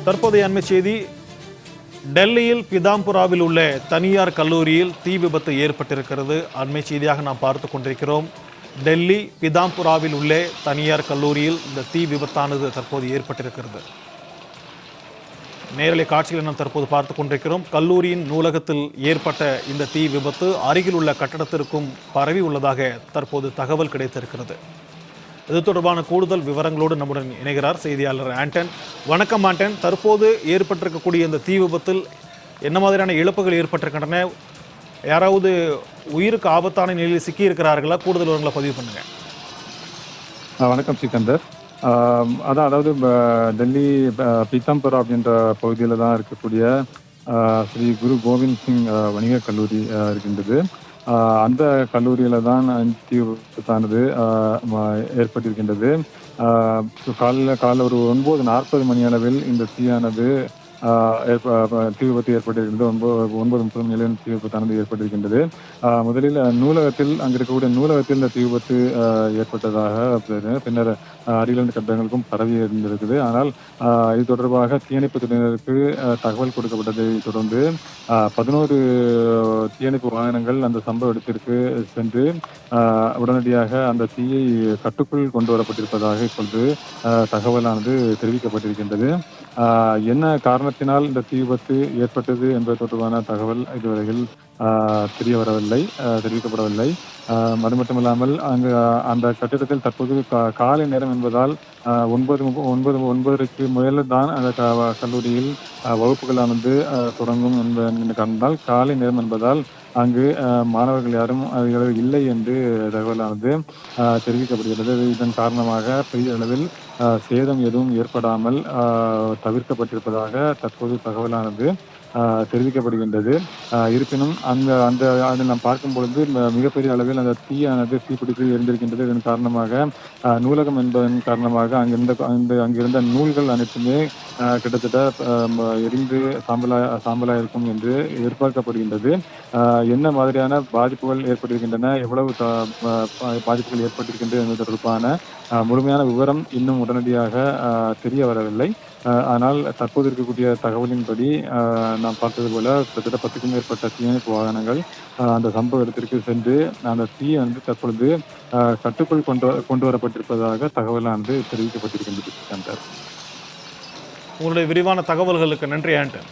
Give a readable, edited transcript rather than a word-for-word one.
தற்போதைய அண்மை செய்தி. டெல்லியில் பிதாம்புராவில் உள்ள தனியார் கல்லூரியில் தீ விபத்து ஏற்பட்டிருக்கிறது. அண்மை செய்தியாக நாம் பார்த்து கொண்டிருக்கிறோம். டெல்லி பிதாம்புராவில் உள்ள தனியார் கல்லூரியில் இந்த தீ விபத்தானது தற்போது ஏற்பட்டிருக்கிறது. நேரலை காட்சிகளை நாம் தற்போது பார்த்து கொண்டிருக்கிறோம். கல்லூரியின் நூலகத்தில் ஏற்பட்ட இந்த தீ விபத்து அருகில் உள்ள கட்டடத்திற்கும் பரவி உள்ளதாக தற்போது தகவல் கிடைத்திருக்கிறது. இது தொடர்பான கூடுதல் விவரங்களோடு நம்முடன் இணைகிறார் செய்தியாளர் ஆண்டன். வணக்கம் ஆண்டன். தற்போது ஏற்பட்டிருக்கக்கூடிய இந்த தீ விபத்தில் என்ன மாதிரியான இழப்புகள் ஏற்பட்டிருக்கின்றன? யாராவது உயிருக்கு ஆபத்தான நிலையில் சிக்கியிருக்கிறார்களா? கூடுதல் விவரங்களை பதிவு பண்ணுங்க. வணக்கம் சிக்கந்தர். அதாவது டெல்லி பீத்தாம்புரா அப்படின்ற பகுதியில் தான் இருக்கக்கூடிய ஸ்ரீ குரு கோவிந்த் சிங் வணிகக் கல்லூரி இருக்கின்றது. அந்த கல்லூரியில தான் தீ விபத்தானது ஏற்பட்டிருக்கின்றது. காலைல ஒரு 9:40 மணி அளவில் இந்த தீயானது தீ விபத்து ஏற்பட்டிருக்கின்றது. 9:30 தீ விபத்தானது ஏற்பட்டிருக்கின்றது. முதலில் நூலகத்தில் அங்கு இருக்கக்கூடிய நூலகத்தில் இந்த தீ விபத்து ஏற்பட்டதாக பின்னர் அருகில் கட்டடங்களுக்கும் பரவி இருந்திருக்குது. ஆனால் இது தொடர்பாக தீயணைப்பு துறையினருக்கு தகவல் கொடுக்கப்பட்டதை தொடர்ந்து 11 தீயணைப்பு வாகனங்கள் அந்த சம்பவ இடத்திற்கு சென்று உடனடியாக அந்த தீயை கட்டுக்குள் கொண்டு வரப்பட்டிருப்பதாக இப்பொழுது தகவலானது தெரிவிக்கப்பட்டிருக்கின்றது. என்ன காரணத்தினால் இந்த தீ விபத்து ஏற்பட்டது என்பது தொடர்பான தகவல் இதுவரையில் தெரிவிக்கப்படவில்லை. அது மட்டுமில்லாமல் அங்கு அந்த கட்டிடத்தில் தற்போது காலை நேரம் என்பதால் 9:30க்கு மேல தான் அந்த கல்லூரியில் வகுப்புகளானது தொடங்கும் என்கின்ற காரணத்தால் காலை நேரம் என்பதால் அங்கு மாணவர்கள் யாரும் அதிகளவில் இல்லை என்று தகவலானது தெரிவிக்கப்படுகிறது. இதன் காரணமாக பெரிய அளவில் சேதம் எதுவும் ஏற்படாமல் தவிர்க்கப்பட்டிருப்பதாக தற்போது தகவலானது தெரிவிக்கப்படுகின்றது. இருப்பினும் அதில் நாம் பார்க்கும் பொழுது மிகப்பெரிய அளவில் அந்த தீப்பிடித்து எரிந்திருக்கின்றது. இதன் காரணமாக நூலகம் என்பதன் காரணமாக அங்கிருந்த நூல்கள் அனைத்துமே கிட்டத்தட்ட எரிந்து சாம்பலாக இருக்கும் என்று எதிர்பார்க்கப்படுகின்றது. என்ன மாதிரியான பாதிப்புகள் ஏற்பட்டிருக்கின்றன, எவ்வளவு பாதிப்புகள் ஏற்பட்டிருக்கின்றது என்பது தொடர்பான முழுமையான விவரம் இன்னும் உடனடியாக தெரிய வரவில்லை. ஆனால் தற்போது இருக்கக்கூடிய தகவலின்படி நாம் பார்த்தது போல கிட்டத்தட்ட 10க்கும் மேற்பட்ட தீயணைப்பு வாகனங்கள் அந்த சம்பவ இடத்திற்கு சென்று அந்த தீயை தற்பொழுது கட்டுக்குள் கொண்டு வரப்பட்டிருப்பதாக தகவலானது தெரிவிக்கப்பட்டிருக்கின்றது. உங்களுடைய விரிவான தகவல்களுக்கு நன்றி ஆண்டன்.